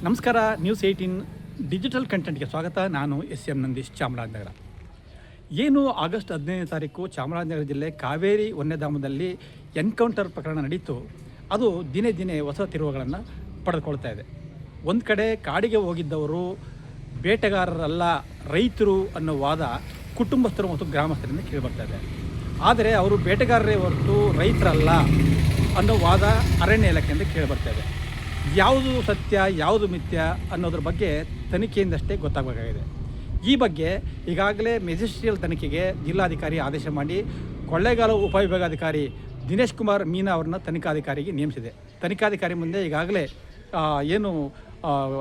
ನಮಸ್ಕಾರ. News 18 digital ಕಂಟೆಂಟ್ಗೆ ಸ್ವಾಗತ. ನಾನು ಎಂ ನಂದೀಶ್, ಚಾಮರಾಜನಗರ. ಏನು ಆಗಸ್ಟ್ 15ನೇ ತಾರೀಕು ಚಾಮರಾಜನಗರ ಜಿಲ್ಲೆ ಕಾವೇರಿ ವನ್ಯಧಾಮದಲ್ಲಿ ಎನ್ಕೌಂಟರ್ ಪ್ರಕರಣ ನಡೀತು, ಅದು ದಿನೇ ದಿನೇ ಹೊಸ ತಿರುವುಗಳನ್ನು ಪಡೆದುಕೊಳ್ತಾ ಇದೆ. ಒಂದು ಕಡೆ ಕಾಡಿಗೆ ಹೋಗಿದ್ದವರು ಬೇಟೆಗಾರರಲ್ಲ, ರೈತರು ಅನ್ನೋ ವಾದ ಕುಟುಂಬಸ್ಥರು ಮತ್ತು ಗ್ರಾಮಸ್ಥರಿಂದ ಕೇಳಿಬರ್ತಾ ಇದೆ. ಆದರೆ ಅವರು ಬೇಟೆಗಾರರೇ ಹೊರತು ರೈತರಲ್ಲ ಅನ್ನೋ ವಾದ ಅರಣ್ಯ ಇಲಾಖೆಯಿಂದ ಕೇಳಿಬರ್ತಾ ಇದೆ. ಯಾವುದು ಸತ್ಯ ಯಾವುದು ಮಿಥ್ಯ ಅನ್ನೋದ್ರ ಬಗ್ಗೆ ತನಿಖೆಯಿಂದಷ್ಟೇ ಗೊತ್ತಾಗಬೇಕಾಗಿದೆ. ಈ ಬಗ್ಗೆ ಈಗಾಗಲೇ ಮೆಜಿಸ್ಟ್ರಿಯಲ್ ತನಿಖೆಗೆ ಜಿಲ್ಲಾಧಿಕಾರಿ ಆದೇಶ ಮಾಡಿ ಕೊಳ್ಳೇಗಾಲ ಉಪವಿಭಾಗಾಧಿಕಾರಿ ದಿನೇಶ್ ಕುಮಾರ್ ಮೀನಾ ಅವರನ್ನ ತನಿಖಾಧಿಕಾರಿಗೆ ನೇಮಿಸಿದೆ. ತನಿಖಾಧಿಕಾರಿ ಮುಂದೆ ಈಗಾಗಲೇ ಏನು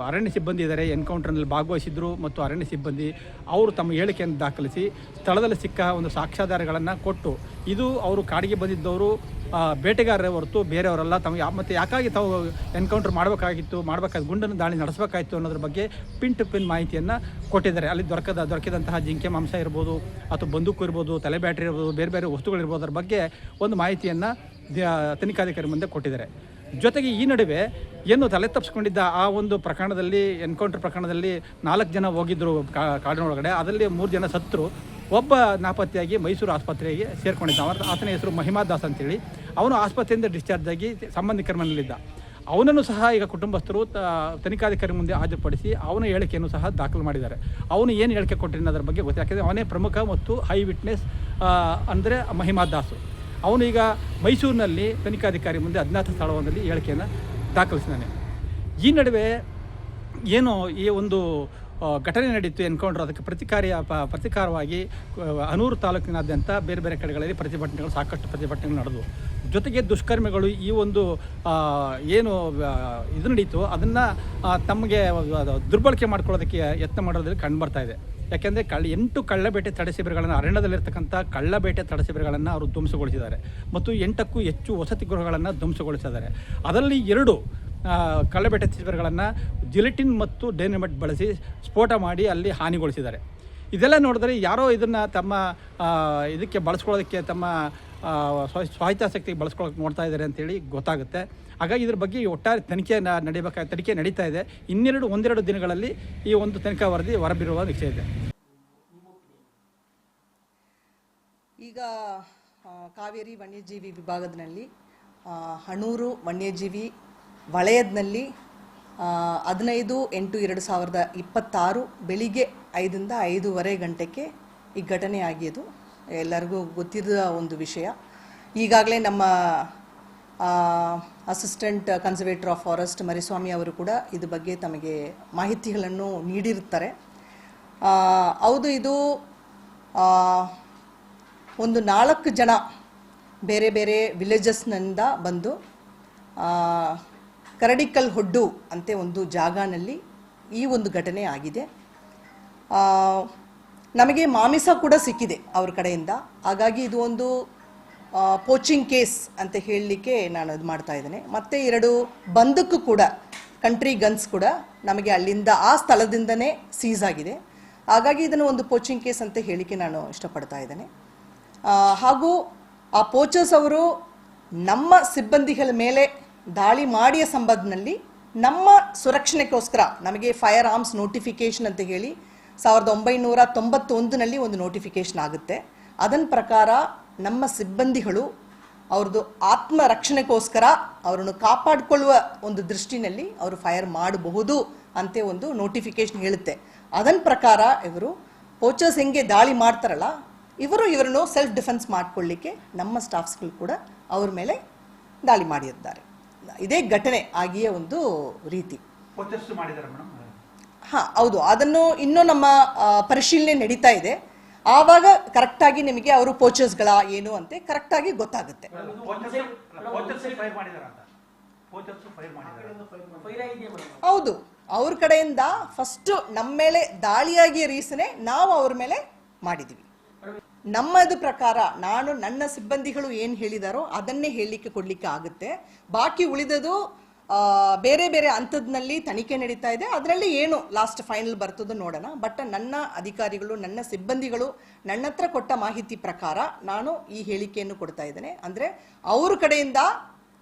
ಅರಣ್ಯ ಸಿಬ್ಬಂದಿ ಇದ್ದಾರೆ, ಎನ್ಕೌಂಟರ್ನಲ್ಲಿ ಭಾಗವಹಿಸಿದ್ರು ಮತ್ತು ಅರಣ್ಯ ಸಿಬ್ಬಂದಿ ಅವರು ತಮ್ಮ ಹೇಳಿಕೆಯನ್ನು ದಾಖಲಿಸಿ ಸ್ಥಳದಲ್ಲಿ ಸಿಕ್ಕ ಒಂದು ಸಾಕ್ಷ್ಯಾಧಾರಗಳನ್ನು ಕೊಟ್ಟು, ಇದು ಅವರು ಕಾಡಿಗೆ ಬಂದಿದ್ದವರು ಬೇಟೆಗಾರರೇ ಹೊರತು ಬೇರೆಯವರೆಲ್ಲ, ತಮಗೆ ಮತ್ತು ಯಾಕಾಗಿ ತಾವು ಎನ್ಕೌಂಟರ್ ಮಾಡಬೇಕಾದ ಗುಂಡನ್ನು ದಾಳಿ ನಡೆಸಬೇಕಾಯಿತು ಅನ್ನೋದ್ರ ಬಗ್ಗೆ ಪಿನ್ ಟು ಪಿನ್ ಮಾಹಿತಿಯನ್ನು ಕೊಟ್ಟಿದ್ದಾರೆ. ಅಲ್ಲಿ ದೊರಕಿದಂತಹ ಜಿಂಕೆ ಮಾಂಸ ಇರ್ಬೋದು, ಅಥವಾ ಬಂದೂಕು ಇರ್ಬೋದು, ತಲೆ ಬ್ಯಾಟ್ರಿ ಇರ್ಬೋದು, ಬೇರೆ ಬೇರೆ ವಸ್ತುಗಳಿರ್ಬೋದು, ಅದರ ಬಗ್ಗೆ ಒಂದು ಮಾಹಿತಿಯನ್ನು ತನಿಖಾಧಿಕಾರಿ ಮುಂದೆ ಕೊಟ್ಟಿದ್ದಾರೆ. ಜೊತೆಗೆ ಈ ನಡುವೆ ಏನು ತಲೆ ತಪ್ಪಿಸ್ಕೊಂಡಿದ್ದ ಆ ಒಂದು ಪ್ರಕರಣದಲ್ಲಿ, ಎನ್ಕೌಂಟರ್ ಪ್ರಕರಣದಲ್ಲಿ 4 ಜನ ಹೋಗಿದ್ದರು ಕಾಡಿನೊಳಗಡೆ, ಅದರಲ್ಲಿ 3 ಜನ ಸತ್ತರು. ಒಬ್ಬ ನಾಪತ್ತೆಯಾಗಿ ಮೈಸೂರು ಆಸ್ಪತ್ರೆಗೆ ಸೇರ್ಕೊಂಡಿದ್ದ. ಆತನ ಹೆಸರು ಮಹಿಮಾ ದಾಸ್ ಅಂತೇಳಿ. ಅವನು ಆಸ್ಪತ್ರೆಯಿಂದ ಡಿಸ್ಚಾರ್ಜ್ ಆಗಿ ಸಂಬಂಧಿಕರ ಮನೆಯಲ್ಲಿದ್ದ. ಅವನನ್ನು ಸಹ ಈಗ ಕುಟುಂಬಸ್ಥರು ತನಿಖಾಧಿಕಾರಿ ಮುಂದೆ ಹಾಜರುಪಡಿಸಿ ಅವನ ಹೇಳಿಕೆಯನ್ನು ಸಹ ದಾಖಲು ಮಾಡಿದ್ದಾರೆ. ಅವನು ಏನು ಹೇಳಿಕೆ ಕೊಟ್ಟಿನ ಅದರ ಬಗ್ಗೆ ಗೊತ್ತು, ಯಾಕೆಂದರೆ ಅವನೇ ಪ್ರಮುಖ ಮತ್ತು ಹೈ ವಿಟ್ನೆಸ್ ಅಂದರೆ ಮಹಿಮಾ ದಾಸು. ಅವನು ಈಗ ಮೈಸೂರಿನಲ್ಲಿ ತನಿಖಾಧಿಕಾರಿ ಮುಂದೆ ಅಜ್ಞಾತ ಸ್ಥಳವೊಂದರಲ್ಲಿ ಹೇಳಿಕೆಯನ್ನು ದಾಖಲಿಸಿದ್ದಾನೆ. ಈ ನಡುವೆ ಏನು ಈ ಒಂದು ಘಟನೆ ನಡೀತು ಎನ್ಕೌಂಟರ್, ಅದಕ್ಕೆ ಪ್ರತಿಕಾರವಾಗಿ ಹನೂರು ತಾಲೂಕಿನಾದ್ಯಂತ ಬೇರೆ ಬೇರೆ ಕಡೆಗಳಲ್ಲಿ ಸಾಕಷ್ಟು ಪ್ರತಿಭಟನೆಗಳು ನಡೆದವು. ಜೊತೆಗೆ ದುಷ್ಕರ್ಮಿಗಳು ಈ ಒಂದು ಏನು ಇದು ನಡೀತು ಅದನ್ನು ತಮಗೆ ದುರ್ಬಳಕೆ ಮಾಡ್ಕೊಳ್ಳೋದಕ್ಕೆ ಯತ್ನ ಮಾಡೋದ್ರಲ್ಲಿ ಕಂಡುಬರ್ತಾ ಇದೆ. ಯಾಕೆಂದರೆ 8 ಕಳ್ಳಬೇಟೆ ತಡೆ ಶಿಬಿರಗಳನ್ನು, ಅರಣ್ಯದಲ್ಲಿರ್ತಕ್ಕಂಥ ಕಳ್ಳಬೇಟೆ ತಡೆ ಶಿಬಿರಗಳನ್ನು ಅವರು ಧ್ವಂಸಗೊಳಿಸಿದ್ದಾರೆ ಮತ್ತು 8ಕ್ಕೂ ಹೆಚ್ಚು ವಸತಿ ಗೃಹಗಳನ್ನು ಧ್ವಂಸಗೊಳಿಸಿದ್ದಾರೆ. ಅದರಲ್ಲಿ 2 ಕಳ್ಳಬೇಟೆ ಶಿಬಿರಗಳನ್ನು ಜಿಲೆಟಿನ್ ಮತ್ತು ಡೈನಮೈಟ್ ಬಳಸಿ ಸ್ಫೋಟ ಮಾಡಿ ಅಲ್ಲಿ ಹಾನಿಗೊಳಿಸಿದ್ದಾರೆ. ಇದೆಲ್ಲ ನೋಡಿದ್ರೆ ಯಾರೋ ಇದನ್ನು ತಮ್ಮ ಇದಕ್ಕೆ ಬಳಸ್ಕೊಳ್ಳೋದಕ್ಕೆ, ತಮ್ಮ ಸ್ವಾಯತ್ತಾಸಕ್ತಿಗೆ ಬಳಸ್ಕೊಳ್ಳೋಕೆ ನೋಡ್ತಾ ಇದ್ದಾರೆ ಅಂತೇಳಿ ಗೊತ್ತಾಗುತ್ತೆ. ಹಾಗಾಗಿ ಇದ್ರ ಬಗ್ಗೆ ಒಟ್ಟಾರೆ ತನಿಖೆ ನಡೀತಾ ಇದೆ. ಒಂದೆರಡು ದಿನಗಳಲ್ಲಿ ಈ ಒಂದು ತನಿಖಾ ವರದಿ ಹೊರಬಿರುವ ನಿರೀಕ್ಷೆ ಇದೆ. ಈಗ ಕಾವೇರಿ ವನ್ಯಜೀವಿ ವಿಭಾಗದಲ್ಲಿ ಹನೂರು ವನ್ಯಜೀವಿ ವಲಯದಲ್ಲಿ 15/8/2026 ಬೆಳಿಗ್ಗೆ 5ರಿಂದ 5:15 ಗಂಟೆಗೆ ಈ ಘಟನೆ ಆಗಿದ್ದು ಎಲ್ಲರಿಗೂ ಗೊತ್ತಿರುವ ಒಂದು ವಿಷಯ. ಈಗಾಗಲೇ ನಮ್ಮ assistant conservator of forest Mariswamy ಅವರು ಕೂಡ ಇದ್ರ ಬಗ್ಗೆ ತಮಗೆ ಮಾಹಿತಿಗಳನ್ನು ನೀಡಿರುತ್ತಾರೆ. ಹೌದು, ಇದು ಒಂದು 4 ಜನ ಬೇರೆ ಬೇರೆ ವಿಲೇಜಸ್ನಿಂದ ಬಂದು ಕರಡಿಕಲ್ ಹೊಡ್ಡು ಅಂತೆ ಒಂದು ಜಾಗನಲ್ಲಿ ಈ ಒಂದು ಘಟನೆ ಆಗಿದೆ. ನಮಗೆ ಮಾಮಿಸ ಕೂಡ ಸಿಕ್ಕಿದೆ ಅವ್ರ ಕಡೆಯಿಂದ. ಹಾಗಾಗಿ ಇದು ಒಂದು ಪೋಚಿಂಗ್ ಕೇಸ್ ಅಂತ ಹೇಳಲಿಕ್ಕೆ ನಾನು ಇದು ಮಾಡ್ತಾ ಇದ್ದೇನೆ. ಮತ್ತು 2 ಬಂದೂಕು ಕೂಡ, ಕಂಟ್ರಿ ಗನ್ಸ್ ಕೂಡ ನಮಗೆ ಅಲ್ಲಿಂದ ಆ ಸ್ಥಳದಿಂದನೇ ಸೀಸ್ ಆಗಿದೆ. ಹಾಗಾಗಿ ಇದನ್ನು ಒಂದು ಪೋಚಿಂಗ್ ಕೇಸ್ ಅಂತ ಹೇಳಲಿಕ್ಕೆ ನಾನು ಇಷ್ಟಪಡ್ತಾ ಇದ್ದೇನೆ. ಹಾಗೂ ಆ ಪೋಚರ್ಸ್ ಅವರು ನಮ್ಮ ಸಿಬ್ಬಂದಿಗಳ ಮೇಲೆ ದಾಳಿ ಮಾಡಿಯ ಸಂಬಂಧದಲ್ಲಿ ನಮ್ಮ ಸುರಕ್ಷಣೆಗೋಸ್ಕರ ನಮಗೆ ಫೈರ್ ಆರ್ಮ್ಸ್ ನೋಟಿಫಿಕೇಶನ್ ಅಂತ ಹೇಳಿ 1991ನಲ್ಲಿ ಒಂದು ನೋಟಿಫಿಕೇಶನ್ ಆಗುತ್ತೆ. ಅದನ್ನ ಪ್ರಕಾರ ನಮ್ಮ ಸಿಬ್ಬಂದಿಗಳು ಅವ್ರದ್ದು ಆತ್ಮರಕ್ಷಣೆಗೋಸ್ಕರ ಅವರನ್ನು ಕಾಪಾಡಿಕೊಳ್ಳುವ ಒಂದು ದೃಷ್ಟಿನಲ್ಲಿ ಅವರು ಫೈರ್ ಮಾಡಬಹುದು ಅಂತ ಒಂದು ನೋಟಿಫಿಕೇಶನ್ ಹೇಳುತ್ತೆ. ಅದನ್ನ ಪ್ರಕಾರ ಇವರು ಪೋಚರ್ಸ್ ಹೆಂಗೆ ದಾಳಿ ಮಾಡ್ತಾರಲ್ಲ, ಇವರನ್ನು ಸೆಲ್ಫ್ ಡಿಫೆನ್ಸ್ ಮಾಡ್ಕೊಳ್ಳಿಕ್ಕೆ ನಮ್ಮ ಸ್ಟಾಫ್ಸ್ಗಳು ಕೂಡ ಅವ್ರ ಮೇಲೆ ದಾಳಿ ಮಾಡಿದ್ದಾರೆ. ಇದೇ ಘಟನೆ ಆಗಿಯೇ ಒಂದು ರೀತಿ. ಹೌದು, ಅದನ್ನು ಇನ್ನೂ ನಮ್ಮ ಪರಿಶೀಲನೆ ನಡೀತಾ ಇದೆ. ಆವಾಗ ಕರೆಕ್ಟಾಗಿ ನಿಮಗೆ ಅವರು ಪೋಚರ್ಸ್ಗಳ ಏನು ಅಂತ ಕರೆಕ್ಟಾಗಿ ಗೊತ್ತಾಗುತ್ತೆ. ಹೌದು, ಅವ್ರ ಕಡೆಯಿಂದ ಫಸ್ಟ್ ನಮ್ಮ ಮೇಲೆ ದಾಳಿಯಾಗಿಯ ರೀಸನೆ ನಾವು ಅವ್ರ ಮೇಲೆ ಮಾಡಿದ್ವಿ. ನಮ್ಮದು ಪ್ರಕಾರ ನನ್ನ ಸಿಬ್ಬಂದಿಗಳು ಏನು ಹೇಳಿದಾರೋ ಅದನ್ನೇ ಹೇಳಲಿಕ್ಕೆ ಕೊಡ್ಲಿಕ್ಕೆ ಆಗುತ್ತೆ. ಬಾಕಿ ಉಳಿದದು ಬೇರೆ ಬೇರೆ ಹಂತದಲ್ಲಿ ತನಿಖೆ ನಡೀತಾ ಇದೆ. ಅದರಲ್ಲಿ ಏನು ಲಾಸ್ಟ್ ಫೈನಲ್ ಬರ್ತದೋ ನೋಡೋಣ. ಬಟ್ ನನ್ನ ಅಧಿಕಾರಿಗಳು, ನನ್ನ ಸಿಬ್ಬಂದಿಗಳು ನನ್ನ ಹತ್ರ ಕೊಟ್ಟ ಮಾಹಿತಿ ಪ್ರಕಾರ ನಾನು ಈ ಹೇಳಿಕೆಯನ್ನು ಕೊಡ್ತಾ ಇದ್ದೇನೆ. ಅಂದರೆ ಅವ್ರ ಕಡೆಯಿಂದ,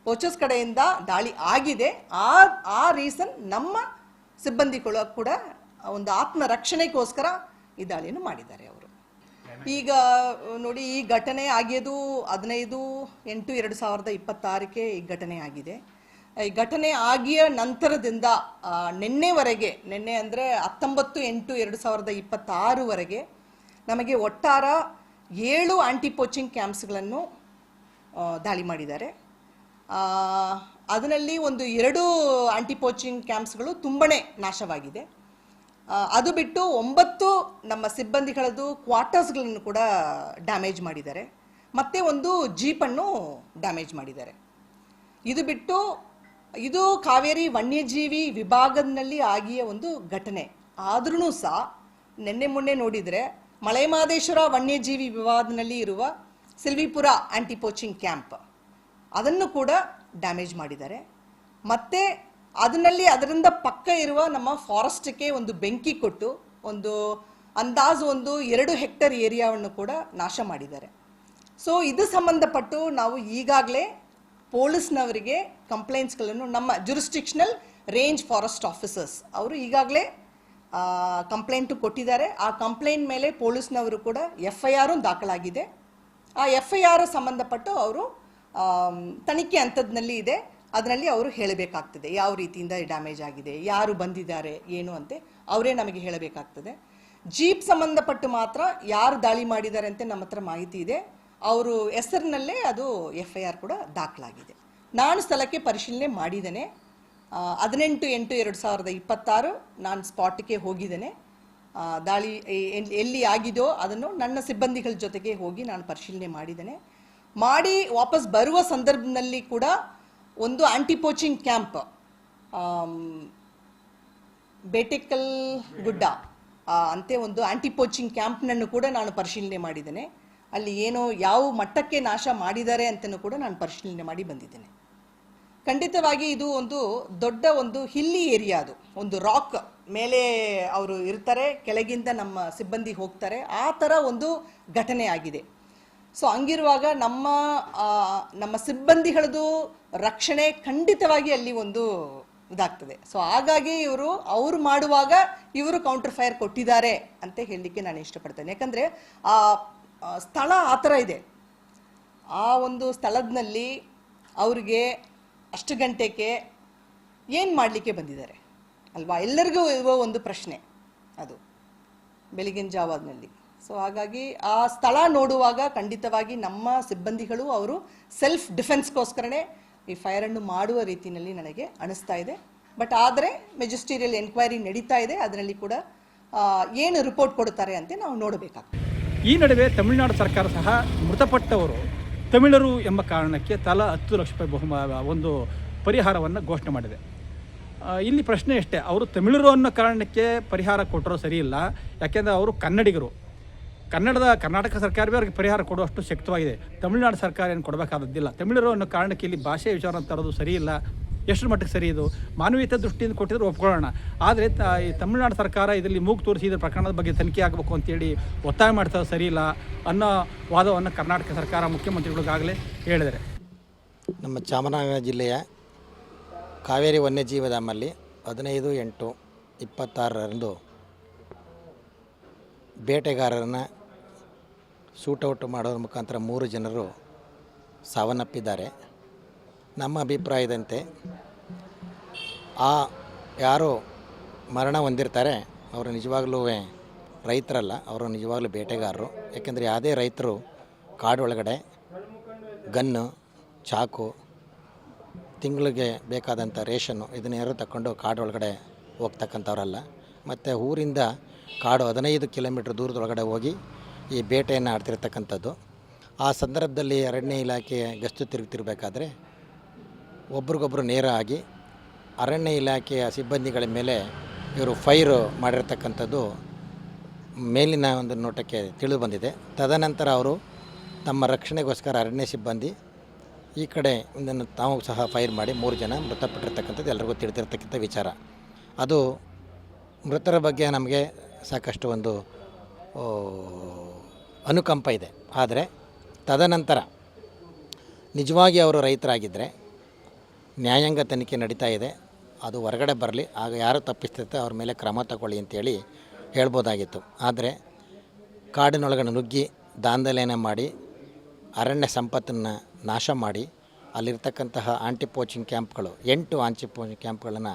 ಪೋಚರ್ಸ್ ಕಡೆಯಿಂದ ದಾಳಿ ಆಗಿದೆ. ಆ ರೀಸನ್ ನಮ್ಮ ಸಿಬ್ಬಂದಿಗಳು ಕೂಡ ಒಂದು ಆತ್ಮರಕ್ಷಣೆಗೋಸ್ಕರ ಈ ದಾಳಿಯನ್ನು ಮಾಡಿದ್ದಾರೆ ಅವರು. ಈಗ ನೋಡಿ, ಈ ಘಟನೆ ಆಗಿದ್ದು 15/8/2026 ಈ ಘಟನೆ ಆಗಿದೆ. ಈ ಘಟನೆ ಆಗಿಯ ನಂತರದಿಂದ ನಿನ್ನೆವರೆಗೆ, ನಿನ್ನೆ ಅಂದರೆ 19/8/2026 ನಮಗೆ ಒಟ್ಟಾರ 7 ಆಂಟಿ ಪೋಚಿಂಗ್ ಕ್ಯಾಂಪ್ಸ್ಗಳನ್ನು ದಾಳಿ ಮಾಡಿದ್ದಾರೆ. ಅದರಲ್ಲಿ ಒಂದು 2 ಆಂಟಿ ಪೋಚಿಂಗ್ ಕ್ಯಾಂಪ್ಸ್ಗಳು ತುಂಬನೇ ನಾಶವಾಗಿದೆ. ಅದು ಬಿಟ್ಟು 9 ನಮ್ಮ ಸಿಬ್ಬಂದಿಗಳದ್ದು ಕ್ವಾರ್ಟರ್ಸ್ಗಳನ್ನು ಕೂಡ ಡ್ಯಾಮೇಜ್ ಮಾಡಿದ್ದಾರೆ. ಮತ್ತೆ ಒಂದು ಜೀಪನ್ನು ಡ್ಯಾಮೇಜ್ ಮಾಡಿದ್ದಾರೆ. ಇದು ಬಿಟ್ಟು ಇದು ಕಾವೇರಿ ವನ್ಯಜೀವಿ ವಿಭಾಗದಲ್ಲಿ ಆಗಿಯ ಒಂದು ಘಟನೆ. ಆದ್ರೂ ಸಹ ನಿನ್ನೆ ಮೊನ್ನೆ ನೋಡಿದರೆ ಮಲೆಮಹದೇಶ್ವರ ವನ್ಯಜೀವಿ ವಿಭಾಗದಲ್ಲಿ ಇರುವ ಸಿಲ್ವಿಪುರ ಆಂಟಿ ಪೋಚಿಂಗ್ ಕ್ಯಾಂಪ್ ಅದನ್ನು ಕೂಡ ಡ್ಯಾಮೇಜ್ ಮಾಡಿದ್ದಾರೆ. ಮತ್ತು ಅದರಿಂದ ಪಕ್ಕ ಇರುವ ನಮ್ಮ ಫಾರೆಸ್ಟ್ಗೆ ಒಂದು ಬೆಂಕಿ ಕೊಟ್ಟು ಒಂದು ಅಂದಾಜು 2 ಹೆಕ್ಟೇರ್ ಏರಿಯಾವನ್ನು ಕೂಡ ನಾಶ ಮಾಡಿದ್ದಾರೆ. ಸೊ ಇದು ಸಂಬಂಧಪಟ್ಟು ನಾವು ಈಗಾಗಲೇ ಪೊಲೀಸ್ನವರಿಗೆ ಕಂಪ್ಲೇಂಟ್ಸ್ಗಳನ್ನು, ನಮ್ಮ ಜುರಿಸ್ಟಿಕ್ಷನಲ್ ರೇಂಜ್ ಫಾರೆಸ್ಟ್ ಆಫೀಸರ್ಸ್ ಅವರು ಈಗಾಗಲೇ ಕಂಪ್ಲೇಂಟು ಕೊಟ್ಟಿದ್ದಾರೆ. ಆ ಕಂಪ್ಲೇಂಟ್ ಮೇಲೆ ಪೊಲೀಸ್ನವರು ಕೂಡ FIR ದಾಖಲಾಗಿದೆ. ಆ FIR ಸಂಬಂಧಪಟ್ಟು ಅವರು ತನಿಖೆ ಹಂತದಲ್ಲಿ ಇದೆ. ಅದರಲ್ಲಿ ಅವರು ಹೇಳಬೇಕಾಗ್ತದೆ ಯಾವ ರೀತಿಯಿಂದ ಡ್ಯಾಮೇಜ್ ಆಗಿದೆ, ಯಾರು ಬಂದಿದ್ದಾರೆ, ಏನು ಅಂತೆ ಅವರೇ ನಮಗೆ ಹೇಳಬೇಕಾಗ್ತದೆ. ಜೀಪ್ ಸಂಬಂಧಪಟ್ಟು ಮಾತ್ರ ಯಾರು ದಾಳಿ ಮಾಡಿದ್ದಾರೆ ಅಂತ ನಮ್ಮ ಹತ್ರ ಮಾಹಿತಿ ಇದೆ. ಅವರು ಹೆಸರಿನಲ್ಲೇ ಅದು FIR ಕೂಡ ದಾಖಲಾಗಿದೆ. ನಾನು ಸ್ಥಳಕ್ಕೆ ಪರಿಶೀಲನೆ ಮಾಡಿದ್ದೇನೆ. 18/8/2026 ನಾನು ಸ್ಪಾಟ್ಗೆ ಹೋಗಿದ್ದೇನೆ. ದಾಳಿ ಎಲ್ಲಿ ಆಗಿದೋ ಅದನ್ನು ನನ್ನ ಸಿಬ್ಬಂದಿಗಳ ಜೊತೆಗೆ ಹೋಗಿ ನಾನು ಪರಿಶೀಲನೆ ಮಾಡಿದ್ದೇನೆ. ಮಾಡಿ ವಾಪಸ್ ಬರುವ ಸಂದರ್ಭದಲ್ಲಿ ಕೂಡ ಒಂದು ಆಂಟಿ ಪೋಚಿಂಗ್ ಕ್ಯಾಂಪ್ ಬೇಟೆಕಲ್ ಗುಡ್ಡ ಅಂತೆ ಒಂದು ಆಂಟಿ ಪೋಚಿಂಗ್ ಕ್ಯಾಂಪ್ನನ್ನು ಕೂಡ ನಾನು ಪರಿಶೀಲನೆ ಮಾಡಿದ್ದೇನೆ. ಅಲ್ಲಿ ಏನೋ ಯಾವ ಮಟ್ಟಕ್ಕೆ ನಾಶ ಮಾಡಿದ್ದಾರೆ ಅಂತಲೂ ಕೂಡ ನಾನು ಪರಿಶೀಲನೆ ಮಾಡಿ ಬಂದಿದ್ದೇನೆ. ಖಂಡಿತವಾಗಿ ಇದು ಒಂದು ದೊಡ್ಡ ಒಂದು ಹಿಲ್ಲಿ ಏರಿಯಾ, ಅದು ಒಂದು ರಾಕ್ ಮೇಲೆ ಅವರು ಇರ್ತಾರೆ, ಕೆಳಗಿಂದ ನಮ್ಮ ಸಿಬ್ಬಂದಿ ಹೋಗ್ತಾರೆ, ಆ ಥರ ಒಂದು ಘಟನೆ ಆಗಿದೆ. ಸೊ ಹಂಗಿರುವಾಗ ನಮ್ಮ ಸಿಬ್ಬಂದಿಗಳದ್ದು ರಕ್ಷಣೆ ಖಂಡಿತವಾಗಿ ಅಲ್ಲಿ ಒಂದು ಇದಾಗ್ತದೆ. ಸೊ ಹಾಗಾಗಿ ಅವರು ಮಾಡುವಾಗ ಇವರು ಕೌಂಟರ್ ಫೈರ್ ಕೊಟ್ಟಿದ್ದಾರೆ ಅಂತ ಹೇಳಲಿಕ್ಕೆ ನಾನು ಇಷ್ಟಪಡ್ತೇನೆ. ಯಾಕಂದರೆ ಆ ಸ್ಥಳ ಆ ಥರ ಇದೆ. ಆ ಒಂದು ಸ್ಥಳದಲ್ಲಿ ಅವ್ರಿಗೆ ಅಷ್ಟು ಗಂಟೆಗೆ ಏನು ಮಾಡಲಿಕ್ಕೆ ಬಂದಿದ್ದಾರೆ ಅಲ್ವಾ, ಎಲ್ಲರಿಗೂ ಇರುವ ಒಂದು ಪ್ರಶ್ನೆ ಅದು ಬೆಳಗಿನ ಜಾವದಲ್ಲಿ. ಸೊ ಹಾಗಾಗಿ ಆ ಸ್ಥಳ ನೋಡುವಾಗ ಖಂಡಿತವಾಗಿ ನಮ್ಮ ಸಿಬ್ಬಂದಿಗಳು ಅವರು ಸೆಲ್ಫ್ ಡಿಫೆನ್ಸ್ಗೋಸ್ಕರನೇ ಈ ಫೈರನ್ನು ಮಾಡುವ ರೀತಿಯಲ್ಲಿ ನನಗೆ ಅನಿಸ್ತಾ ಇದೆ. ಬಟ್ ಆದರೆ ಮೆಜಿಸ್ಟೀರಿಯಲ್ ಎನ್ಕ್ವೈರಿ ನಡೀತಾ ಇದೆ. ಅದರಲ್ಲಿ ಕೂಡ ಏನು ರಿಪೋರ್ಟ್ ಕೊಡ್ತಾರೆ ಅಂತ ನಾವು ನೋಡಬೇಕಾಗ್ತದೆ. ಈ ನಡುವೆ ತಮಿಳುನಾಡು ಸರ್ಕಾರ ಸಹ ಮೃತಪಟ್ಟವರು ತಮಿಳರು ಎಂಬ ಕಾರಣಕ್ಕೆ ತಲಾ 10 ಲಕ್ಷ ರೂಪಾಯಿ ಒಂದು ಪರಿಹಾರವನ್ನು ಘೋಷಣೆ ಮಾಡಿದೆ. ಇಲ್ಲಿ ಪ್ರಶ್ನೆ ಅಷ್ಟೇ, ಅವರು ತಮಿಳರು ಅನ್ನೋ ಕಾರಣಕ್ಕೆ ಪರಿಹಾರ ಕೊಟ್ಟರೋ ಸರಿ ಇಲ್ಲ. ಯಾಕೆಂದರೆ ಅವರು ಕನ್ನಡಿಗರು. ಕರ್ನಾಟಕ ಸರ್ಕಾರವೇ ಅವ್ರಿಗೆ ಪರಿಹಾರ ಕೊಡುವಷ್ಟು ಶಕ್ತವಾಗಿದೆ. ತಮಿಳುನಾಡು ಸರ್ಕಾರ ಏನು ಕೊಡಬೇಕಾದದ್ದಿಲ್ಲ. ತಮಿಳರು ಅನ್ನೋ ಕಾರಣಕ್ಕೆ ಇಲ್ಲಿ ಭಾಷೆ ವಿಚಾರ ತರೋದು ಸರಿ ಇಲ್ಲ. ಎಷ್ಟು ಮಟ್ಟಿಗೆ ಸರಿ ಇದು? ಮಾನವೀಯತೆ ದೃಷ್ಟಿಯಿಂದ ಕೊಟ್ಟಿದ್ರು ಒಪ್ಕೊಳ್ಳೋಣ. ಆದರೆ ಈ ತಮಿಳುನಾಡು ಸರ್ಕಾರ ಇದರಲ್ಲಿ ಮೂಗು ತೋರಿಸಿ ಇದರ ಪ್ರಕರಣದ ಬಗ್ಗೆ ತನಿಖೆ ಆಗಬೇಕು ಅಂತೇಳಿ ಒತ್ತಾಯ ಮಾಡ್ತಾರೆ, ಸರಿ ಇಲ್ಲ ಅನ್ನೋ ವಾದವನ್ನು ಕರ್ನಾಟಕ ಸರ್ಕಾರ ಮುಖ್ಯಮಂತ್ರಿಗಳಿಗಾಗಲೇ ಹೇಳಿದ್ದಾರೆ. ನಮ್ಮ ಚಾಮರಾಜನಗರ ಜಿಲ್ಲೆಯ ಕಾವೇರಿ ವನ್ಯಜೀವಿಧಾಮಲ್ಲಿ 15/8/26 ಬೇಟೆಗಾರರನ್ನು ಶೂಟೌಟ್ ಮಾಡೋದ್ರ ಮುಖಾಂತರ 3 ಜನರು ಸಾವನ್ನಪ್ಪಿದ್ದಾರೆ. ನಮ್ಮ ಅಭಿಪ್ರಾಯದಂತೆ ಯಾರು ಮರಣ ಹೊಂದಿರ್ತಾರೆ ಅವರು ನಿಜವಾಗ್ಲೂ ರೈತರಲ್ಲ, ಅವರು ನಿಜವಾಗ್ಲೂ ಬೇಟೆಗಾರರು. ಯಾಕೆಂದರೆ ಯಾವುದೇ ರೈತರು ಕಾಡೊಳಗಡೆ ಗನ್ನು, ಚಾಕು, ತಿಂಗಳಿಗೆ ಬೇಕಾದಂಥ ರೇಷನ್ನು ಇದನ್ನೆಲ್ಲರೂ ತಗೊಂಡು ಕಾಡೊಳಗಡೆ ಹೋಗ್ತಕ್ಕಂಥವ್ರಲ್ಲ. ಮತ್ತು ಊರಿಂದ ಕಾಡು 15 ಕಿಲೋಮೀಟ್ರ್ ದೂರದೊಳಗಡೆ ಹೋಗಿ ಈ ಬೇಟೆಯನ್ನು ಆಡ್ತಿರ್ತಕ್ಕಂಥದ್ದು. ಆ ಸಂದರ್ಭದಲ್ಲಿ ಅರಣ್ಯ ಇಲಾಖೆ ಗಸ್ತು ತಿರುಗ್ತಿರ್ಬೇಕಾದ್ರೆ ಒಬ್ರಿಗೊಬ್ಬರು ನೇರ ಆಗಿ ಅರಣ್ಯ ಇಲಾಖೆಯ ಸಿಬ್ಬಂದಿಗಳ ಮೇಲೆ ಇವರು ಫೈರ್ ಮಾಡಿರ್ತಕ್ಕಂಥದ್ದು ಮೇಲಿನ ಒಂದು ನೋಟಕ್ಕೆ ತಿಳಿದು ಬಂದಿದೆ. ತದನಂತರ ಅವರು ತಮ್ಮ ರಕ್ಷಣೆಗೋಸ್ಕರ ಅರಣ್ಯ ಸಿಬ್ಬಂದಿ ಈ ಕಡೆ ಇದನ್ನು ತಾವು ಸಹ ಫೈರ್ ಮಾಡಿ 3 ಜನ ಮೃತಪಟ್ಟಿರ್ತಕ್ಕಂಥದ್ದು ಎಲ್ಲರಿಗೂ ತಿಳಿದಿರ್ತಕ್ಕಂಥ ವಿಚಾರ. ಅದು ಮೃತರ ಬಗ್ಗೆ ನಮಗೆ ಸಾಕಷ್ಟು ಒಂದು ಅನುಕಂಪ ಇದೆ. ಆದರೆ ತದನಂತರ ನಿಜವಾಗಿ ಅವರು ರೈತರಾಗಿದ್ದರೆ ನ್ಯಾಯಾಂಗ ತನಿಖೆ ನಡೀತಾ ಇದೆ. ಅದು ಹೊರಗಡೆ ಬರಲಿ, ಆಗ ಯಾರು ತಪ್ಪಿಸ್ತೈತೆ ಅವ್ರ ಮೇಲೆ ಕ್ರಮ ತಗೊಳ್ಳಿ ಅಂತೇಳಿ ಹೇಳ್ಬೋದಾಗಿತ್ತು. ಆದರೆ ಕಾಡಿನೊಳಗಡೆ ನುಗ್ಗಿ ದಾಂಧಲೆಯನ್ನು ಮಾಡಿ ಅರಣ್ಯ ಸಂಪತ್ತನ್ನು ನಾಶ ಮಾಡಿ ಅಲ್ಲಿರ್ತಕ್ಕಂತಹ ಆಂಟಿ ಪೋಚಿಂಗ್ ಕ್ಯಾಂಪ್ಗಳು 8 ಆಂಟಿ ಪೋಚಿಂಗ್ ಕ್ಯಾಂಪ್ಗಳನ್ನು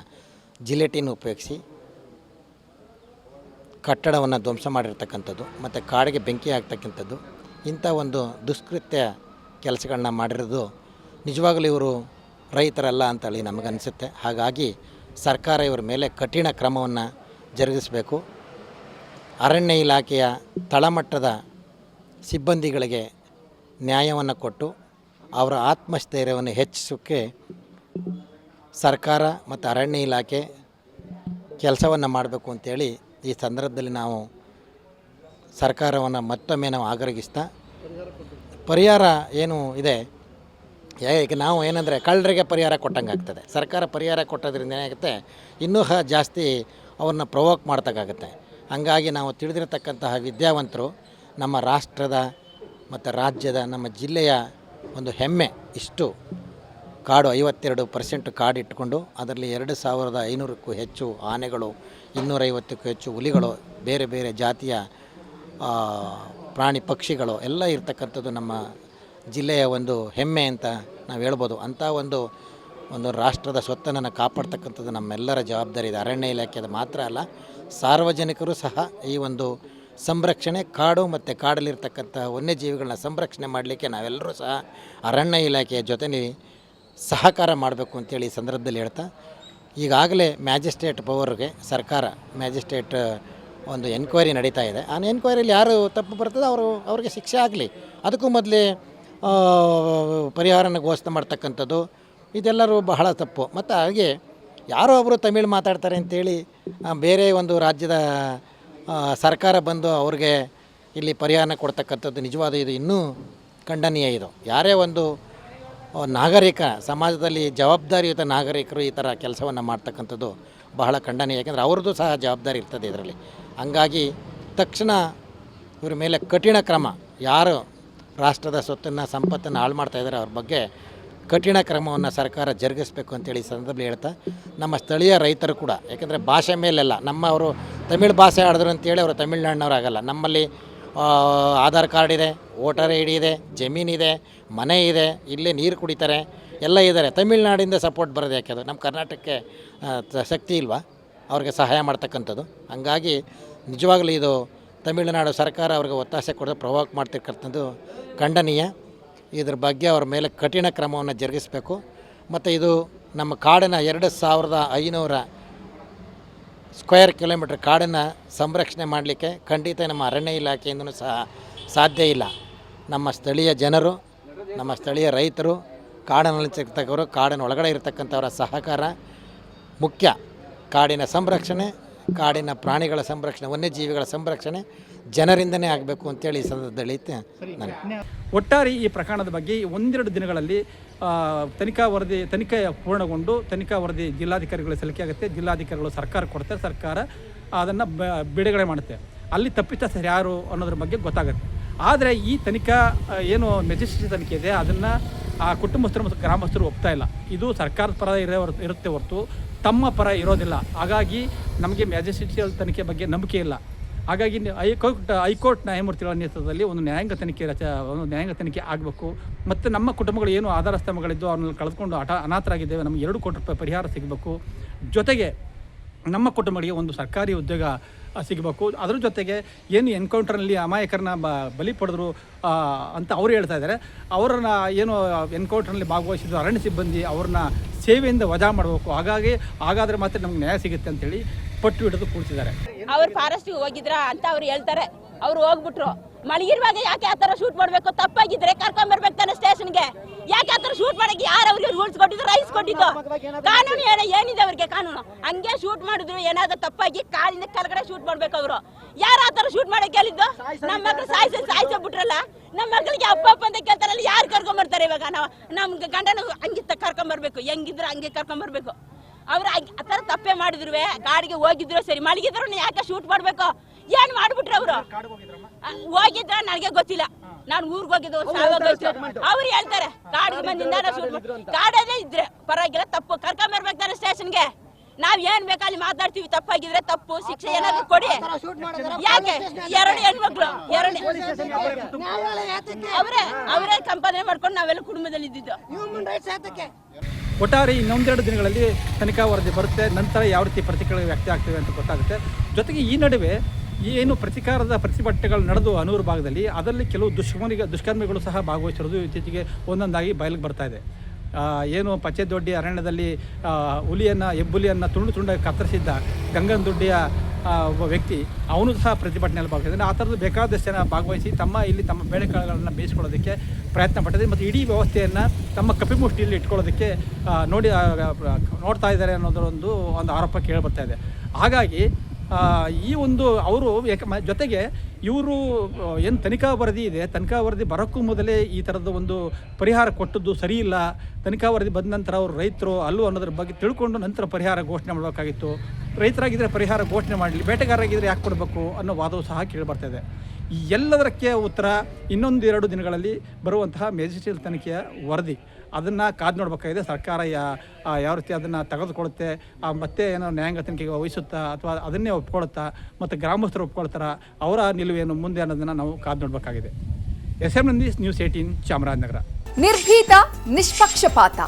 ಜಿಲೆಟಿನ್ ಉಪಯೋಗಿಸಿ ಕಟ್ಟಡವನ್ನು ಧ್ವಂಸ ಮಾಡಿರ್ತಕ್ಕಂಥದ್ದು ಮತ್ತು ಕಾಡಿಗೆ ಬೆಂಕಿ ಆಗ್ತಕ್ಕಂಥದ್ದು, ಇಂಥ ಒಂದು ದುಷ್ಕೃತ್ಯ ಕೆಲಸಗಳನ್ನ ಮಾಡಿರೋದು ನಿಜವಾಗಲೂ ಇವರು ರೈತರಲ್ಲ ಅಂತೇಳಿ ನಮಗನ್ನಿಸುತ್ತೆ. ಹಾಗಾಗಿ ಸರ್ಕಾರ ಇವರ ಮೇಲೆ ಕಠಿಣ ಕ್ರಮವನ್ನು ಜರುಗಿಸಬೇಕು. ಅರಣ್ಯ ಇಲಾಖೆಯ ತಳಮಟ್ಟದ ಸಿಬ್ಬಂದಿಗಳಿಗೆ ನ್ಯಾಯವನ್ನು ಕೊಟ್ಟು ಅವರ ಆತ್ಮಸ್ಥೈರ್ಯವನ್ನು ಹೆಚ್ಚಿಸೋಕ್ಕೆ ಸರ್ಕಾರ ಮತ್ತು ಅರಣ್ಯ ಇಲಾಖೆ ಕೆಲಸವನ್ನು ಮಾಡಬೇಕು ಅಂತೇಳಿ ಈ ಸಂದರ್ಭದಲ್ಲಿ ನಾವು ಸರ್ಕಾರವನ್ನು ಮತ್ತೊಮ್ಮೆ ನಾವು ಆಗ್ರಹಿಸ್ತಾ, ಪರಿಹಾರ ಏನು ಇದೆ, ಈಗ ನಾವು ಏನಂದರೆ ಕಳ್ಳರಿಗೆ ಪರಿಹಾರ ಕೊಟ್ಟಂಗೆ ಆಗ್ತದೆ. ಸರ್ಕಾರ ಪರಿಹಾರ ಕೊಟ್ಟೋದ್ರಿಂದ ಏನಾಗುತ್ತೆ, ಇನ್ನೂ ಜಾಸ್ತಿ ಅವ್ರನ್ನ ಪ್ರೊವೋಕ್ ಮಾಡ್ತಕ್ಕಾಗುತ್ತೆ. ಹಾಗಾಗಿ ನಾವು ತಿಳಿದಿರತಕ್ಕಂತಹ ವಿದ್ಯಾವಂತರು ನಮ್ಮ ರಾಷ್ಟ್ರದ ಮತ್ತು ರಾಜ್ಯದ ನಮ್ಮ ಜಿಲ್ಲೆಯ ಒಂದು ಹೆಮ್ಮೆ, ಇಷ್ಟು ಕಾಡು 52% ಕಾಡು ಇಟ್ಕೊಂಡು ಅದರಲ್ಲಿ 2500ಕ್ಕೂ ಹೆಚ್ಚು ಆನೆಗಳು, 250ಕ್ಕೂ ಹೆಚ್ಚು ಹುಲಿಗಳು, ಬೇರೆ ಬೇರೆ ಜಾತಿಯ ಪ್ರಾಣಿ ಪಕ್ಷಿಗಳು ಎಲ್ಲ ಇರ್ತಕ್ಕಂಥದ್ದು ನಮ್ಮ ಜಿಲ್ಲೆಯ ಒಂದು ಹೆಮ್ಮೆ ಅಂತ ನಾವು ಹೇಳ್ಬೋದು. ಅಂಥ ಒಂದು ರಾಷ್ಟ್ರದ ಸ್ವತ್ತನ್ನು ಕಾಪಾಡ್ತಕ್ಕಂಥದ್ದು ನಮ್ಮೆಲ್ಲರ ಜವಾಬ್ದಾರಿ ಇದೆ. ಅರಣ್ಯ ಇಲಾಖೆದ ಮಾತ್ರ ಅಲ್ಲ, ಸಾರ್ವಜನಿಕರು ಸಹ ಈ ಒಂದು ಸಂರಕ್ಷಣೆ, ಕಾಡು ಮತ್ತು ಕಾಡಲ್ಲಿರ್ತಕ್ಕಂಥ ವನ್ಯಜೀವಿಗಳನ್ನ ಸಂರಕ್ಷಣೆ ಮಾಡಲಿಕ್ಕೆ ನಾವೆಲ್ಲರೂ ಸಹ ಅರಣ್ಯ ಇಲಾಖೆಯ ಜೊತೆ ಸಹಕಾರ ಮಾಡಬೇಕು ಅಂತೇಳಿ ಈ ಸಂದರ್ಭದಲ್ಲಿ ಹೇಳ್ತಾ, ಈಗಾಗಲೇ ಮ್ಯಾಜಿಸ್ಟ್ರೇಟ್ ಪವರ್ಗೆ ಸರ್ಕಾರ ಮ್ಯಾಜಿಸ್ಟ್ರೇಟ್ ಒಂದು ಎನ್ಕ್ವೈರಿ ನಡೀತಾ ಇದೆ. ಆ ಎನ್ಕ್ವೈರಿಯಲ್ಲಿ ಯಾರು ತಪ್ಪು ಬರ್ತದೆ ಅವ್ರಿಗೆ ಶಿಕ್ಷೆ ಆಗಲಿ, ಅದಕ್ಕೂ ಮೊದಲೇ ಪರಿಹಾರನ ಘೋಷಣೆ ಮಾಡ್ತಕ್ಕಂಥದ್ದು ಇದೆಲ್ಲರೂ ಬಹಳ ತಪ್ಪು. ಮತ್ತು ಹಾಗೆ ಯಾರೋ ಒಬ್ಬರು ತಮಿಳು ಮಾತಾಡ್ತಾರೆ ಅಂತೇಳಿ ಬೇರೆ ಒಂದು ರಾಜ್ಯದ ಸರ್ಕಾರ ಬಂದು ಅವ್ರಿಗೆ ಇಲ್ಲಿ ಪರಿಹಾರ ಕೊಡ್ತಕ್ಕಂಥದ್ದು ನಿಜವಾದ ಇದು ಇನ್ನೂ ಖಂಡನೀಯ. ಇದು ಯಾರೇ ಒಂದು ನಾಗರಿಕ ಸಮಾಜದಲ್ಲಿ ಜವಾಬ್ದಾರಿಯುತ ನಾಗರಿಕರು ಈ ಥರ ಕೆಲಸವನ್ನು ಮಾಡ್ತಕ್ಕಂಥದ್ದು ಬಹಳ ಖಂಡನೀಯ. ಯಾಕೆಂದರೆ ಅವ್ರದ್ದು ಸಹ ಜವಾಬ್ದಾರಿ ಇರ್ತದೆ ಇದರಲ್ಲಿ. ಹಂಗಾಗಿ ತಕ್ಷಣ ಇವ್ರ ಮೇಲೆ ಕಠಿಣ ಕ್ರಮ, ಯಾರು ರಾಷ್ಟ್ರದ ಸ್ವತ್ತನ್ನು ಸಂಪತ್ತನ್ನು ಹಾಳು ಮಾಡ್ತಾಯಿದ್ದಾರೆ ಅವ್ರ ಬಗ್ಗೆ ಕಠಿಣ ಕ್ರಮವನ್ನು ಸರ್ಕಾರ ಜರುಗಿಸಬೇಕು ಅಂತೇಳಿ ಸಂದರ್ಭದಲ್ಲಿ ಹೇಳ್ತಾ, ನಮ್ಮ ಸ್ಥಳೀಯ ರೈತರು ಕೂಡ, ಯಾಕೆಂದರೆ ಭಾಷೆ ಮೇಲೆಲ್ಲ ನಮ್ಮವರು ತಮಿಳು ಭಾಷೆ ಆಡಿದ್ರು ಅಂತೇಳಿ ಅವರು ತಮಿಳ್ನಾಡಿನವ್ರು ಆಗಲ್ಲ. ನಮ್ಮಲ್ಲಿ ಆಧಾರ್ ಕಾರ್ಡ್ ಇದೆ, ವೋಟರ್ ಐ ಡಿ ಇದೆ, ಜಮೀನಿದೆ, ಮನೆ ಇದೆ, ಇಲ್ಲೇ ನೀರು ಕುಡಿತಾರೆ, ಎಲ್ಲ ಇದ್ದಾರೆ. ತಮಿಳ್ನಾಡಿಂದ ಸಪೋರ್ಟ್ ಬರೋದು ಯಾಕೆ? ಅದು ನಮ್ಮ ಕರ್ನಾಟಕಕ್ಕೆ ಶಕ್ತಿ ಇಲ್ವಾ ಅವ್ರಿಗೆ ಸಹಾಯ ಮಾಡ್ತಕ್ಕಂಥದ್ದು? ಹಂಗಾಗಿ ನಿಜವಾಗಲೂ ಇದು ತಮಿಳುನಾಡು ಸರ್ಕಾರ ಅವ್ರಿಗೆ ಒತ್ತಾಸೆ ಕೊಡೋದು ಪ್ರೊವೋಕ್ ಮಾಡ್ತಿರ್ತಕ್ಕಂಥದ್ದು ಖಂಡನೀಯ. ಇದ್ರ ಬಗ್ಗೆ ಅವ್ರ ಮೇಲೆ ಕಠಿಣ ಕ್ರಮವನ್ನು ಜರುಗಿಸಬೇಕು. ಮತ್ತು ಇದು ನಮ್ಮ ಕಾಡಿನ 2500 ಸ್ಕ್ವೇರ್ ಕಿಲೋಮೀಟ್ರ್ ಕಾಡನ್ನು ಸಂರಕ್ಷಣೆ ಮಾಡಲಿಕ್ಕೆ ಖಂಡಿತ ನಮ್ಮ ಅರಣ್ಯ ಇಲಾಖೆಯಿಂದಲೂ ಸಹ ಸಾಧ್ಯ ಇಲ್ಲ. ನಮ್ಮ ಸ್ಥಳೀಯ ಜನರು, ನಮ್ಮ ಸ್ಥಳೀಯ ರೈತರು, ಕಾಡಿನಲ್ಲಿ ಸಿಗ್ತಕ್ಕವರು, ಕಾಡಿನ ಒಳಗಡೆ ಇರತಕ್ಕಂಥವರ ಸಹಕಾರ ಮುಖ್ಯ. ಕಾಡಿನ ಸಂರಕ್ಷಣೆ, ಕಾಡಿನ ಪ್ರಾಣಿಗಳ ಸಂರಕ್ಷಣೆ, ವನ್ಯಜೀವಿಗಳ ಸಂರಕ್ಷಣೆ ಜನರಿಂದನೇ ಆಗಬೇಕು ಅಂತೇಳಿ ಈ ಸಂದರ್ಭದಲ್ಲಿ ನಾನು ಒಟ್ಟಾರೆ ಈ ಪ್ರಕರಣದ ಬಗ್ಗೆ 1-2 ದಿನಗಳಲ್ಲಿ ತನಿಖೆ ಪೂರ್ಣಗೊಂಡು ತನಿಖಾ ವರದಿ ಜಿಲ್ಲಾಧಿಕಾರಿಗಳಿಗೆ ಸಲ್ಲಿಕೆ ಆಗುತ್ತೆ. ಜಿಲ್ಲಾಧಿಕಾರಿಗಳು ಸರ್ಕಾರ ಕೊಡ್ತಾರೆ, ಸರ್ಕಾರ ಅದನ್ನು ಬಿಡುಗಡೆ ಮಾಡುತ್ತೆ. ಅಲ್ಲಿ ತಪ್ಪಿತಸ್ಥರು ಯಾರು ಅನ್ನೋದ್ರ ಬಗ್ಗೆ ಗೊತ್ತಾಗುತ್ತೆ. ಆದರೆ ಈ ತನಿಖಾ ಏನು ಮೆಜಿಸ್ಟ್ರೇಟ್ ತನಿಖೆ ಇದೆ ಅದನ್ನು ಆ ಕುಟುಂಬಸ್ಥರು ಮತ್ತು ಗ್ರಾಮಸ್ಥರು ಒಪ್ತಾ ಇಲ್ಲ. ಇದು ಸರ್ಕಾರದ ಪರ ಇರುತ್ತೆ ಹೊರತು ತಮ್ಮ ಪರ ಇರೋದಿಲ್ಲ. ಹಾಗಾಗಿ ನಮಗೆ ಮ್ಯಾಜಿಸ್ಟ್ರೇಟ್ ತನಿಖೆ ಬಗ್ಗೆ ನಂಬಿಕೆ ಇಲ್ಲ. ಹಾಗಾಗಿ ಹೈಕೋರ್ಟ್ ನ್ಯಾಯಮೂರ್ತಿಗಳ ನೇತೃತ್ವದಲ್ಲಿ ಒಂದು ನ್ಯಾಯಾಂಗ ತನಿಖೆ ಆಗಬೇಕು. ಮತ್ತು ನಮ್ಮ ಕುಟುಂಬಗಳು ಏನು ಆಧಾರ ಸ್ತಂಭಗಳಿದ್ದು ಅವನ್ನ ಕಳೆದುಕೊಂಡು ಅನಾಥರಾಗಿದ್ದೇವೆ, ನಮಗೆ 2 ಕೋಟಿ ರೂಪಾಯಿ ಪರಿಹಾರ ಸಿಗಬೇಕು. ಜೊತೆಗೆ ನಮ್ಮ ಕುಟುಂಬಗಳಿಗೆ ಒಂದು ಸರ್ಕಾರಿ ಉದ್ಯೋಗ ಸಿಗಬೇಕು. ಅದ್ರ ಜೊತೆಗೆ ಏನು ಎನ್ಕೌಂಟರ್ನಲ್ಲಿ ಅಮಾಯಕರನ್ನ ಬಲಿ ಪಡೆದ್ರು ಅಂತ ಅವರು ಹೇಳ್ತಾ ಇದ್ದಾರೆ. ಅವರನ್ನು ಏನು ಎನ್ಕೌಂಟರ್ನಲ್ಲಿ ಭಾಗವಹಿಸಿದ್ರು ಅರಣ್ಯ ಸಿಬ್ಬಂದಿ, ಅವ್ರನ್ನ ಸೇವೆಯಿಂದ ವಜಾ ಮಾಡಬೇಕು. ಹಾಗಾದರೆ ಮಾತ್ರ ನಮ್ಗೆ ನ್ಯಾಯ ಸಿಗುತ್ತೆ ಅಂತೇಳಿ ಪಟ್ಟು ಹಿಡಿದು ಕೂಡ್ತಿದ್ದಾರೆ. ಅವ್ರು ಫಾರೆಸ್ಟ್ಗೆ ಹೋಗಿದ್ರ ಅಂತ ಅವ್ರು ಹೇಳ್ತಾರೆ. ಅವ್ರು ಹೋಗ್ಬಿಟ್ರು. ಮಲಗಿರುವಾಗ ಯಾಕೆ ಆ ಥರ ಶೂಟ್ ಮಾಡಬೇಕು? ತಪ್ಪಾಗಿದ್ರೆ ಕರ್ಕೊಂಬರ್ಬೇಕು ತಾನೆ ಸ್ಟೇಷನ್ಗೆ. ಯಾಕೆ ಆ ಥರ ಶೂಟ್ ಮಾಡಕ್ಕೆ ಯಾರು ಅವ್ರಿಗೆ ರೂಲ್ಸ್ ಕೊಟ್ಟಿದ್ದು, ರೈಸ್ ಕೊಟ್ಟಿದ್ದು? ಕಾನೂನು ಏನಿದೆ ಅವ್ರಿಗೆ ಕಾನೂನು? ಹಂಗೆ ಶೂಟ್ ಮಾಡಿದ್ರು ಏನಾದ್ರು ತಪ್ಪಾಗಿ ಕಾಲಿನ ಕೆಳಗಡೆ ಶೂಟ್ ಮಾಡ್ಬೇಕು. ಅವರು ಯಾರು ಆ ಥರ ಶೂಟ್ ಮಾಡಕ್ಕೆ ಹೇಳಿದ್ದು? ನಮ್ಮ ಮಕ್ಳು ಸಾಯಿಸ್ಬಿಟ್ರಲ್ಲ. ನಮ್ಮ ಮಕ್ಕಳಿಗೆ ಅಪ್ಪ ಅಂತ ಕೇಳ್ತಾರಲ್ಲ, ಯಾರು ಕರ್ಕೊಂಬರ್ತಾರೆ ಇವಾಗ? ನಮ್ಗೆ ಗಂಡನ ಹಂಗಿತ್ತ ಕರ್ಕೊಂಬರ್ಬೇಕು, ಹೆಂಗಿದ್ರೆ ಹಂಗೆ ಕರ್ಕೊಂಬರ್ಬೇಕು. ಅವ್ರು ಆ ಥರ ತಪ್ಪೇ ಮಾಡಿದ್ರು, ಗಾಡಿಗೆ ಹೋಗಿದ್ರು ಸರಿ, ಮಲಗಿದ್ರು ಯಾಕೆ ಶೂಟ್ ಮಾಡ್ಬೇಕು? ಏನ್ ಮಾಡ್ಬಿಟ್ರು ಅವರು? ಹೋಗಿದ್ರ ನನಗೆ ಗೊತ್ತಿಲ್ಲ. ನಾನು ಊರಿಗೆ ಹೋಗಿದ್ದು ಅವ್ರು ಹೇಳ್ತಾರೆ ಕಾಡಿಗೆ ಬಂದಿಂದ ಶೂಟ್ ಕಾಡಲ್ಲೇ ಇದ್ರೆ ಪರವಾಗಿಲ್ಲ, ತಪ್ಪು ಕರ್ಕೊಂಬರ್ಬೇಕು ತಾನೆ ಸ್ಟೇಷನ್ಗೆ. ನಾವ್ ಏನ್ ಬೇಕಲ್ಲಿ ಮಾತಾಡ್ತೀವಿ, ತಪ್ಪಾಗಿದ್ರೆ ತಪ್ಪು, ಶಿಕ್ಷೆ ಏನಾದ್ರು ಕೊಡಿ. ಯಾಕೆ ಎರಡು ಹೆಣ್ಮಕ್ಳು ಅವರೇ ಸಂಪಾದನೆ ಮಾಡ್ಕೊಂಡು ನಾವೆಲ್ಲ ಕುಟುಂಬದಲ್ಲಿ ಇದ್ದಿದ್ದು. ಒಟ್ಟಾರೆ ಇನ್ನೊಂದೆರಡು ದಿನಗಳಲ್ಲಿ ತನಿಖಾ ವರದಿ ಬರುತ್ತೆ, ನಂತರ ಯಾವ ರೀತಿ ಪ್ರತಿಕ್ರಿಯೆ ವ್ಯಕ್ತ ಆಗ್ತವೆ ಅಂತ ಗೊತ್ತಾಗುತ್ತೆ. ಜೊತೆಗೆ ಈ ನಡುವೆ ಏನು ಪ್ರತಿಕಾರದ ಪ್ರತಿಭಟನೆಗಳು ನಡೆದು ಅನೂರು ಭಾಗದಲ್ಲಿ, ಅದರಲ್ಲಿ ಕೆಲವು ದುಷ್ಕರ್ಮಿಗಳು ಸಹ ಭಾಗವಹಿಸಿರೋದು ಇತ್ತೀಚೆಗೆ ಒಂದೊಂದಾಗಿ ಬಯಲಿಗೆ ಬರ್ತಾ ಇದೆ. ಏನು ಪಚ್ಚೆದೊಡ್ಡಿ ಅರಣ್ಯದಲ್ಲಿ ಹೆಬ್ಬುಲಿಯನ್ನು ತುಂಡಾಗಿ ಕತ್ತರಿಸಿದ್ದ ಗಂಗನದೊಡ್ಡಿಯ ಒಬ್ಬ ವ್ಯಕ್ತಿ, ಅವನು ಸಹ ಪ್ರತಿಭಟನೆಯಲ್ಲಿ ಭಾಗವಹಿಸಿದ್ದಾನೆ. ಆ ಥರದ್ದು ಬೇಕಾದಷ್ಟು ಜನ ಭಾಗವಹಿಸಿ ತಮ್ಮ ಬೇಳೆಕಾಳುಗಳನ್ನು ಬೇಯಿಸ್ಕೊಳ್ಳೋದಕ್ಕೆ ಪ್ರಯತ್ನ ಪಟ್ಟಿದೆ ಮತ್ತು ಇಡೀ ವ್ಯವಸ್ಥೆಯನ್ನು ತಮ್ಮ ಕಪಿಮುಷ್ಟಿಯಲ್ಲಿ ಇಟ್ಕೊಳ್ಳೋದಕ್ಕೆ ನೋಡ್ತಾ ಇದ್ದಾರೆ ಅನ್ನೋದರ ಒಂದು ಆರೋಪ ಕೇಳಿಬರ್ತಾ ಇದೆ. ಹಾಗಾಗಿ ಈ ಒಂದು ಅವರು ಜೊತೆಗೆ ಇವರು ಏನು ತನಿಖಾ ವರದಿ ಇದೆ, ತನಿಖಾ ವರದಿ ಬರೋಕ್ಕೂ ಮೊದಲೇ ಈ ಥರದ ಒಂದು ಪರಿಹಾರ ಕೊಟ್ಟದ್ದು ಸರಿ ಇಲ್ಲ, ತನಿಖಾ ವರದಿ ಬಂದ ನಂತರ ಅವರು ರೈತರು ಅಲ್ಲೂ ಅನ್ನೋದ್ರ ಬಗ್ಗೆ ತಿಳ್ಕೊಂಡು ನಂತರ ಪರಿಹಾರ ಘೋಷಣೆ ಮಾಡಬೇಕಾಗಿತ್ತು. ರೈತರಾಗಿದ್ದರೆ ಪರಿಹಾರ ಘೋಷಣೆ ಮಾಡಲಿ, ಬೇಟೆಗಾರರಾಗಿದ್ದರೆ ಯಾಕೆ ಕೊಡಬೇಕು ಅನ್ನೋ ವಾದವು ಸಹ ಕೇಳಿಬರ್ತಾಯಿದೆ. ಈ ಎಲ್ಲದಕ್ಕೆ ಉತ್ತರ ಇನ್ನೊಂದು 2 ದಿನಗಳಲ್ಲಿ ಬರುವಂತಹ ಮ್ಯಾಜಿಸ್ಟ್ರೇಟ್ ತನಿಖೆಯ ವರದಿ, ಅದನ್ನು ಕಾದು ನೋಡಬೇಕಾಗಿದೆ. ಸರ್ಕಾರ ಯಾವ ರೀತಿ ಅದನ್ನು ತೆಗೆದುಕೊಳ್ಳುತ್ತೆ, ಮತ್ತೆ ಏನೋ ನ್ಯಾಯಾಂಗ ತನಿಖೆಗೆ ವಹಿಸುತ್ತಾ ಅಥವಾ ಅದನ್ನೇ ಒಪ್ಕೊಳುತ್ತಾ, ಮತ್ತು ಗ್ರಾಮಸ್ಥರು ಒಪ್ಕೊಳ್ತಾರ, ಅವರ ನಿಲುವೇನು ಮುಂದೆ ಅನ್ನೋದನ್ನು ನಾವು ಕಾದು ನೋಡಬೇಕಾಗಿದೆ. SM Nandish, news 18, Chamarajanagar. ನಿರ್ಭೀತ, ನಿಷ್ಪಕ್ಷಪಾತ,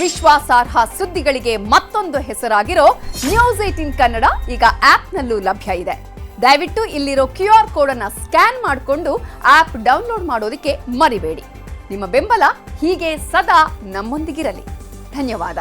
ವಿಶ್ವಾಸಾರ್ಹ ಸುದ್ದಿಗಳಿಗೆ ಮತ್ತೊಂದು ಹೆಸರಾಗಿರೋ ನ್ಯೂಸ್ 18 ಕನ್ನಡ ಈಗ ಆಪ್ನಲ್ಲೂ ಲಭ್ಯ ಇದೆ. ದಯವಿಟ್ಟು ಇಲ್ಲಿರೋ QR ಕೋಡ್ ಅನ್ನು ಸ್ಕ್ಯಾನ್ ಮಾಡಿಕೊಂಡು ಆಪ್ ಡೌನ್ಲೋಡ್ ಮಾಡೋದಕ್ಕೆ ಮರಿಬೇಡಿ. ನಿಮ್ಮ ಬೆಂಬಲ ಹೀಗೆ ಸದಾ ನಮ್ಮೊಂದಿಗಿರಲಿ. ಧನ್ಯವಾದ.